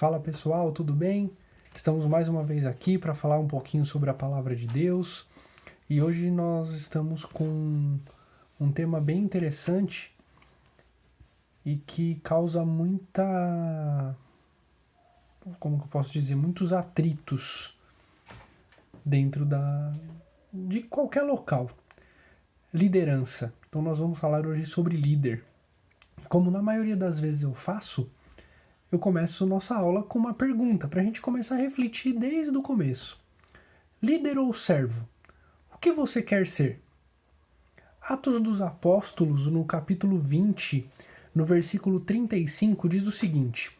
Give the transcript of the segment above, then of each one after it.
Fala pessoal, tudo bem? Estamos mais uma vez aqui para falar um pouquinho sobre a palavra de Deus e hoje nós estamos com um tema bem interessante e que causa como que eu posso dizer, muitos atritos dentro de qualquer local. Liderança. Então nós vamos falar hoje sobre líder. Como na maioria das vezes eu faço, eu começo nossa aula com uma pergunta, para a gente começar a refletir desde o começo. Líder ou servo? O que você quer ser? Atos dos Apóstolos, no capítulo 20, no versículo 35, diz o seguinte: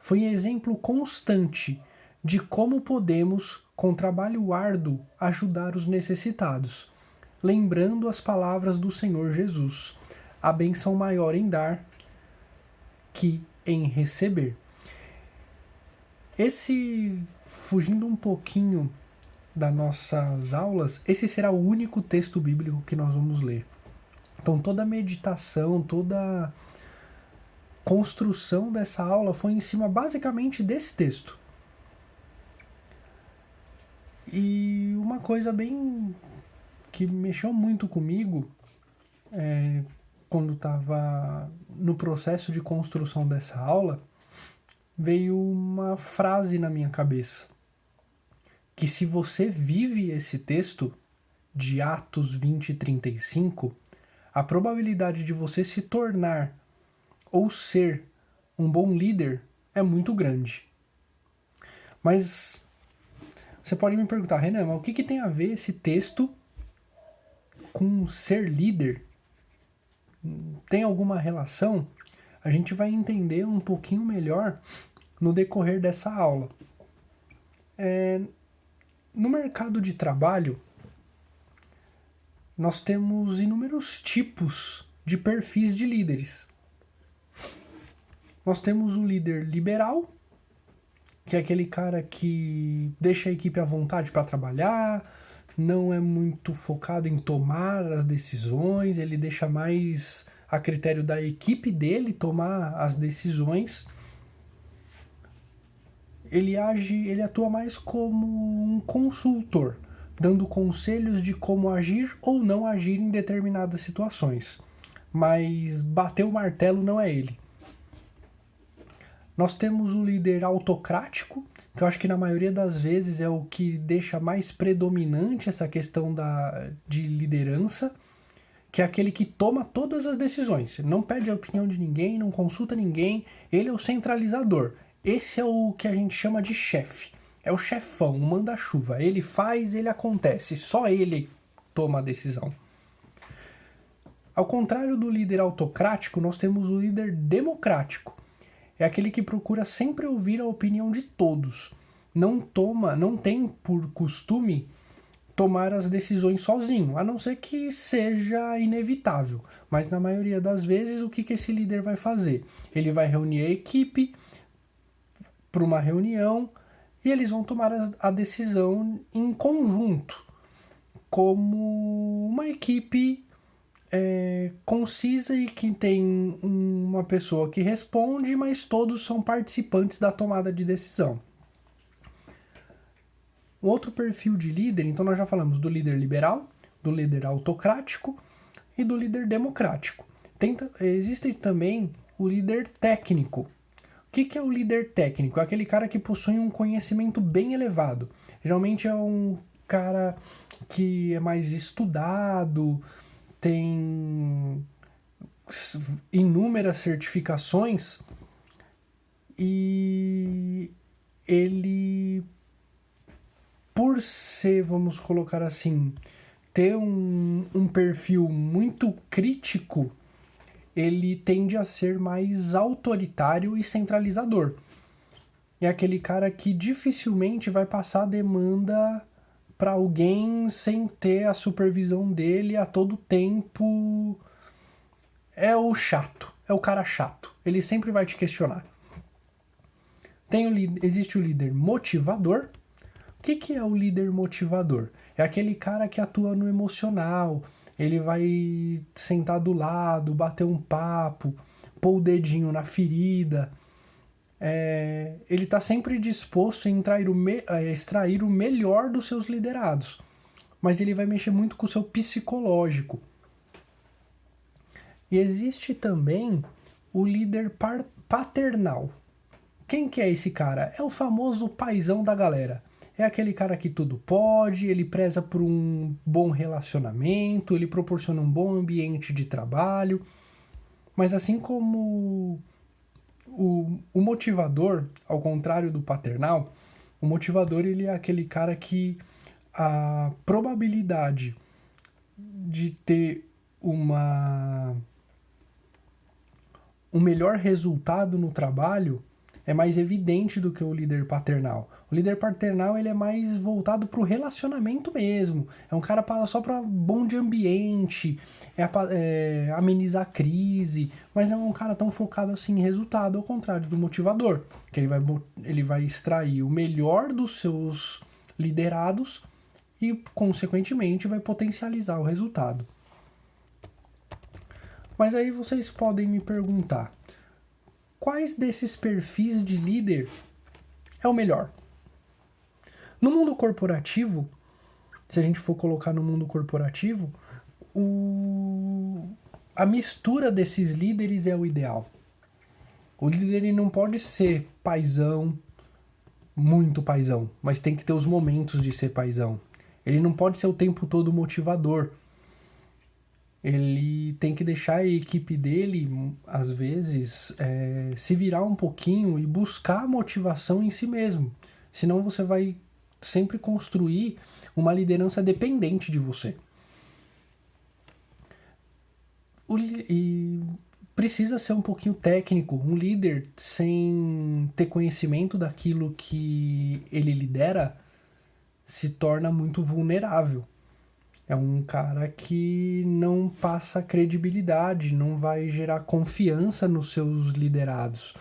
foi exemplo constante de como podemos, com trabalho árduo, ajudar os necessitados, lembrando as palavras do Senhor Jesus, a bênção maior em dar que em receber. Fugindo um pouquinho das nossas aulas, esse será o único texto bíblico que nós vamos ler. Então toda a meditação, toda a construção dessa aula foi em cima basicamente desse texto. E uma coisa bem que mexeu muito comigo quando estava no processo de construção dessa aula, veio uma frase na minha cabeça, que se você vive esse texto de Atos 20 e 35, a probabilidade de você se tornar ou ser um bom líder é muito grande. Mas você pode me perguntar, Renan, mas o que tem a ver esse texto com ser líder? Tem alguma relação? A gente vai entender um pouquinho melhor no decorrer dessa aula. No mercado de trabalho, nós temos inúmeros tipos de perfis de líderes. Nós temos o líder liberal, que é aquele cara que deixa a equipe à vontade para trabalhar, não é muito focado em tomar as decisões, ele deixa mais a critério da equipe dele tomar as decisões. Ele atua mais como um consultor, dando conselhos de como agir ou não agir em determinadas situações. Mas bater o martelo não é ele. Nós temos o líder autocrático, que eu acho que na maioria das vezes é o que deixa mais predominante essa questão de liderança, que é aquele que toma todas as decisões, não pede a opinião de ninguém, não consulta ninguém, ele é o centralizador. Esse é o que a gente chama de chefe, é o chefão, o manda-chuva, ele faz, ele acontece, só ele toma a decisão. Ao contrário do líder autocrático, nós temos o líder democrático. É aquele que procura sempre ouvir a opinião de todos. Não tem por costume tomar as decisões sozinho, a não ser que seja inevitável. Mas na maioria das vezes, o que esse líder vai fazer? Ele vai reunir a equipe para uma reunião e eles vão tomar a decisão em conjunto, como uma equipe concisa e que tem uma pessoa que responde, mas todos são participantes da tomada de decisão. Um outro perfil de líder, então nós já falamos do líder liberal, do líder autocrático e do líder democrático. Existe também o líder técnico. O que é o líder técnico? É aquele cara que possui um conhecimento bem elevado. Geralmente é um cara que é mais estudado, tem inúmeras certificações e ele, por ser, vamos colocar assim, ter um perfil muito crítico, ele tende a ser mais autoritário e centralizador. É aquele cara que dificilmente vai passar a demanda para alguém sem ter a supervisão dele a todo tempo. É o chato, é o cara chato. Ele sempre vai te questionar. Existe o líder motivador. O que é o líder motivador? É aquele cara que atua no emocional. Ele vai sentar do lado, bater um papo, pôr o dedinho na ferida. ele está sempre disposto a extrair o melhor dos seus liderados, mas ele vai mexer muito com o seu psicológico. E existe também o líder paternal. Quem que é esse cara? É o famoso paizão da galera. É aquele cara que tudo pode, ele preza por um bom relacionamento, ele proporciona um bom ambiente de trabalho. Mas assim como o motivador, ao contrário do paternal, o motivador ele é aquele cara que a probabilidade de ter um melhor resultado no trabalho é mais evidente do que o líder paternal. O líder paternal ele é mais voltado para o relacionamento mesmo. É um cara só para bom de ambiente, amenizar a crise, mas não é um cara tão focado assim em resultado, ao contrário do motivador, que ele vai extrair o melhor dos seus liderados e, consequentemente, vai potencializar o resultado. Mas aí vocês podem me perguntar, quais desses perfis de líder é o melhor? No mundo corporativo, se a gente for colocar no mundo corporativo, a mistura desses líderes é o ideal. O líder ele não pode ser paizão, muito paizão, mas tem que ter os momentos de ser paizão. Ele não pode ser o tempo todo motivador. Ele tem que deixar a equipe dele, às vezes, se virar um pouquinho e buscar motivação em si mesmo. Senão você vai sempre construir uma liderança dependente de você. E precisa ser um pouquinho técnico. Um líder sem ter conhecimento daquilo que ele lidera se torna muito vulnerável. É um cara que não passa credibilidade, não vai gerar confiança nos seus liderados.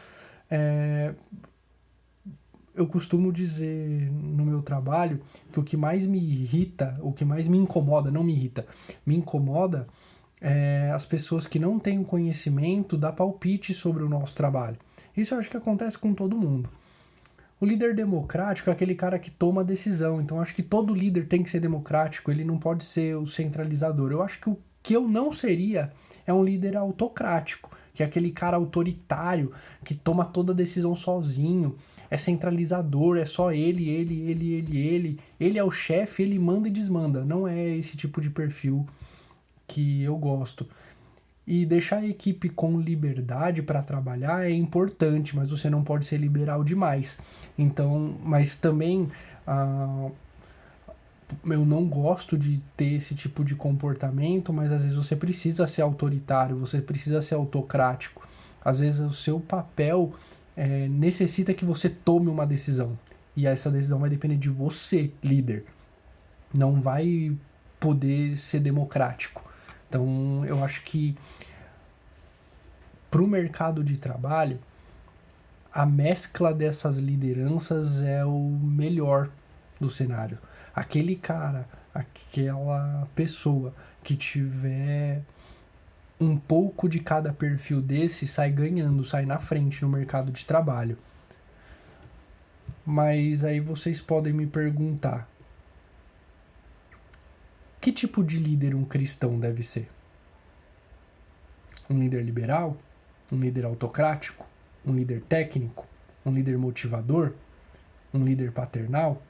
Eu costumo dizer no meu trabalho que o que mais me irrita, o que mais me incomoda, não me irrita, me incomoda é as pessoas que não têm o conhecimento dar palpite sobre o nosso trabalho. Isso eu acho que acontece com todo mundo. O líder democrático é aquele cara que toma a decisão. Então, acho que todo líder tem que ser democrático. Ele não pode ser o centralizador. Eu acho que o que eu não seria é um líder autocrático, que é aquele cara autoritário que toma toda a decisão sozinho. É centralizador, é só ele. Ele é o chefe, ele manda e desmanda. Não é esse tipo de perfil que eu gosto. E deixar a equipe com liberdade para trabalhar é importante, mas você não pode ser liberal demais. Então, mas também eu não gosto de ter esse tipo de comportamento, mas às vezes você precisa ser autoritário, você precisa ser autocrático. Às vezes o seu papel necessita que você tome uma decisão. E essa decisão vai depender de você, líder. Não vai poder ser democrático. Então, eu acho que para o mercado de trabalho, a mescla dessas lideranças é o melhor do cenário. Aquele cara, aquela pessoa que tiver um pouco de cada perfil desse sai ganhando, sai na frente no mercado de trabalho. Mas aí vocês podem me perguntar, que tipo de líder um cristão deve ser? Um líder liberal? Um líder autocrático? Um líder técnico? Um líder motivador? Um líder paternal?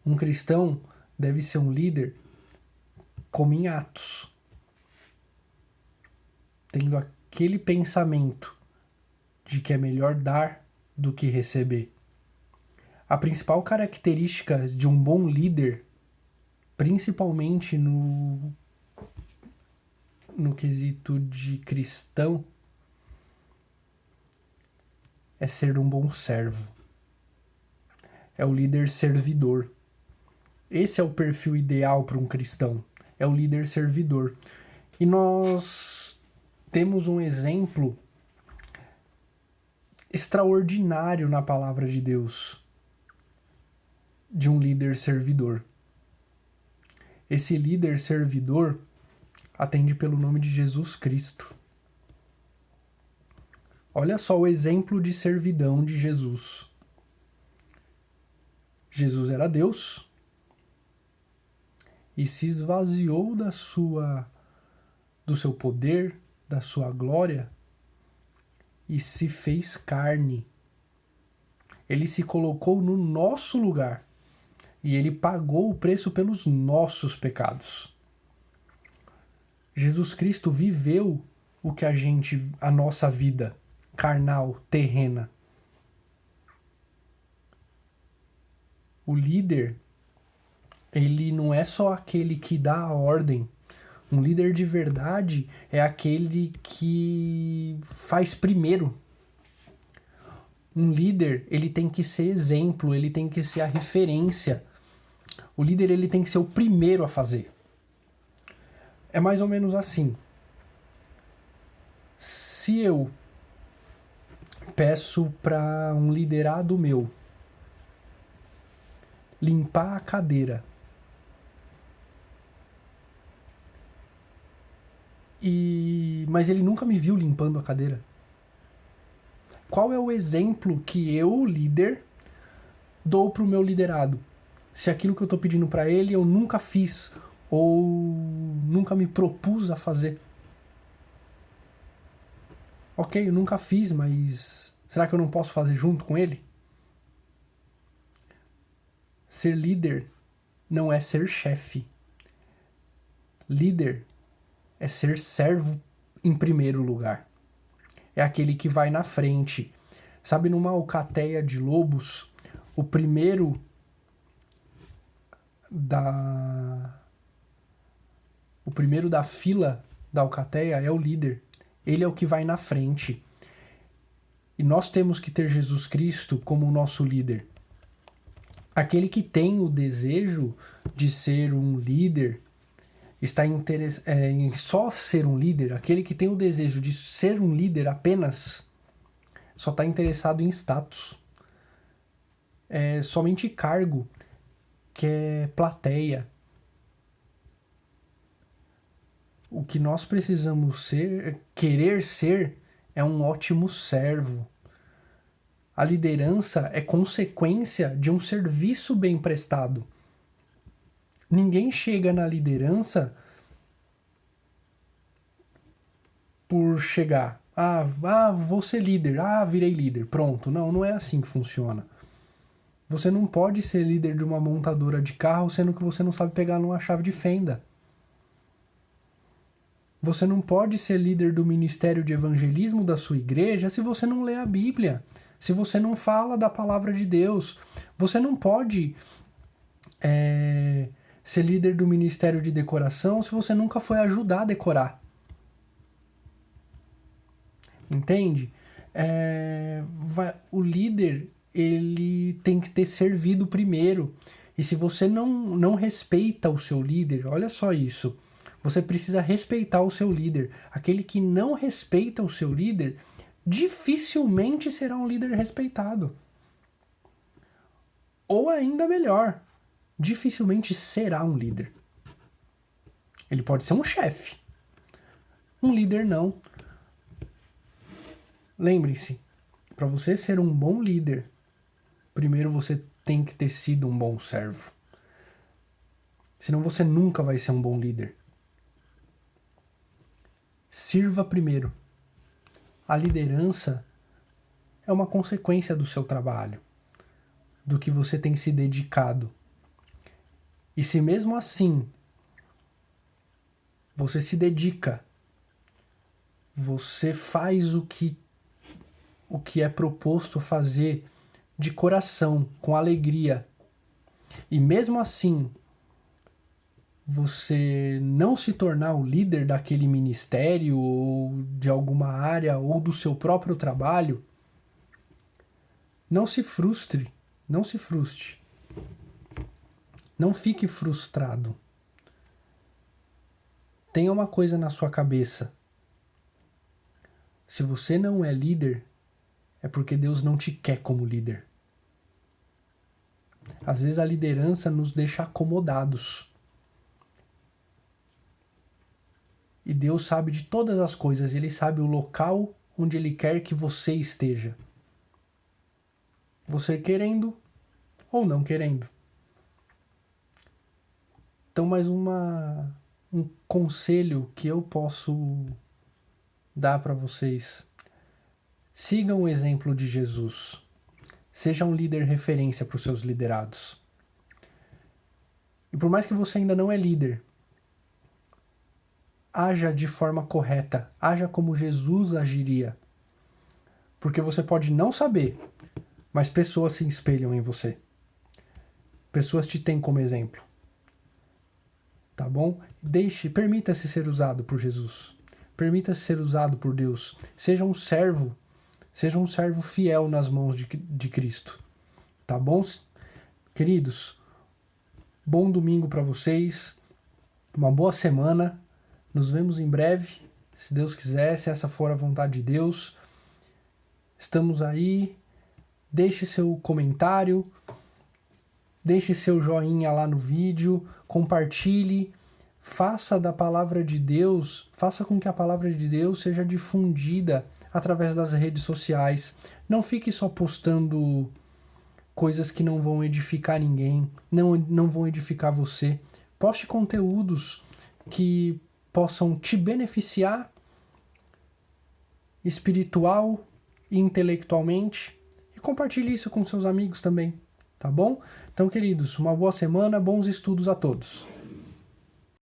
Um cristão deve ser um líder como em Atos, tendo aquele pensamento de que é melhor dar do que receber. A principal característica de um bom líder, principalmente no quesito de cristão, é ser um bom servo. É o líder servidor. Esse é o perfil ideal para um cristão. É o líder servidor. E nós temos um exemplo extraordinário na palavra de Deus de um líder servidor. Esse líder servidor atende pelo nome de Jesus Cristo. Olha só o exemplo de servidão de Jesus. Jesus era Deus e se esvaziou do seu poder, da sua glória e se fez carne. Ele se colocou no nosso lugar e ele pagou o preço pelos nossos pecados. Jesus Cristo viveu o que a nossa vida carnal, terrena. O líder, ele não é só aquele que dá a ordem. Um líder de verdade é aquele que faz primeiro. Um líder, ele tem que ser exemplo, ele tem que ser a referência. O líder, ele tem que ser o primeiro a fazer. É mais ou menos assim. Se eu peço para um liderado meu limpar a cadeira mas ele nunca me viu limpando a cadeira, qual é o exemplo que eu, líder, dou pro meu liderado? Se aquilo que eu tô pedindo para ele eu nunca fiz ou nunca me propus a fazer. Ok, eu nunca fiz, mas será que eu não posso fazer junto com ele? Ser líder não é ser chefe. Líder é ser servo em primeiro lugar. É aquele que vai na frente. Sabe, numa alcateia de lobos, o primeiro da fila da alcateia é o líder. Ele é o que vai na frente. E nós temos que ter Jesus Cristo como o nosso líder. Aquele que tem o desejo de ser um líder, está em só ser um líder, aquele que tem o desejo de ser um líder apenas, só está interessado em status. É somente cargo, que é plateia. O que nós precisamos querer ser, é um ótimo servo. A liderança é consequência de um serviço bem prestado. Ninguém chega na liderança por chegar. Vou ser líder. Virei líder. Pronto. Não é assim que funciona. Você não pode ser líder de uma montadora de carro sendo que você não sabe pegar numa chave de fenda. Você não pode ser líder do ministério de evangelismo da sua igreja se você não lê a Bíblia, se você não fala da palavra de Deus. Você não pode ser líder do ministério de decoração se você nunca foi ajudar a decorar. Entende? O líder, ele tem que ter servido primeiro. E se você não respeita o seu líder, olha só isso. Você precisa respeitar o seu líder. Aquele que não respeita o seu líder, dificilmente será um líder respeitado. Ou ainda melhor, dificilmente será um líder. Ele pode ser um chefe. Um líder não. Lembre-se, para você ser um bom líder, primeiro você tem que ter sido um bom servo. Senão você nunca vai ser um bom líder. Sirva primeiro. A liderança é uma consequência do seu trabalho, do que você tem se dedicado. E se mesmo assim você se dedica, você faz o que é proposto a fazer de coração, com alegria, e mesmo assim você não se tornar o líder daquele ministério ou de alguma área ou do seu próprio trabalho, não se frustre, não se frustre. Não fique frustrado. Tenha uma coisa na sua cabeça. Se você não é líder, é porque Deus não te quer como líder. Às vezes a liderança nos deixa acomodados. E Deus sabe de todas as coisas. Ele sabe o local onde Ele quer que você esteja. Você querendo ou não querendo. Então, mais um conselho que eu posso dar para vocês. Sigam o exemplo de Jesus. Seja um líder referência para os seus liderados. E por mais que você ainda não é líder, haja de forma correta. Haja como Jesus agiria. Porque você pode não saber, mas pessoas se espelham em você. Pessoas te têm como exemplo. Tá bom? Permita-se ser usado por Jesus. Permita-se ser usado por Deus. Seja um servo fiel nas mãos de Cristo. Tá bom? Queridos, bom domingo para vocês. Uma boa semana. Nos vemos em breve, se Deus quiser, se essa for a vontade de Deus. Estamos aí. Deixe seu comentário. Deixe seu joinha lá no vídeo, compartilhe, faça da palavra de Deus, faça com que a palavra de Deus seja difundida através das redes sociais. Não fique só postando coisas que não vão edificar ninguém, não vão edificar você. Poste conteúdos que possam te beneficiar espiritual e intelectualmente e compartilhe isso com seus amigos também. Tá bom? Então, queridos, uma boa semana, bons estudos a todos.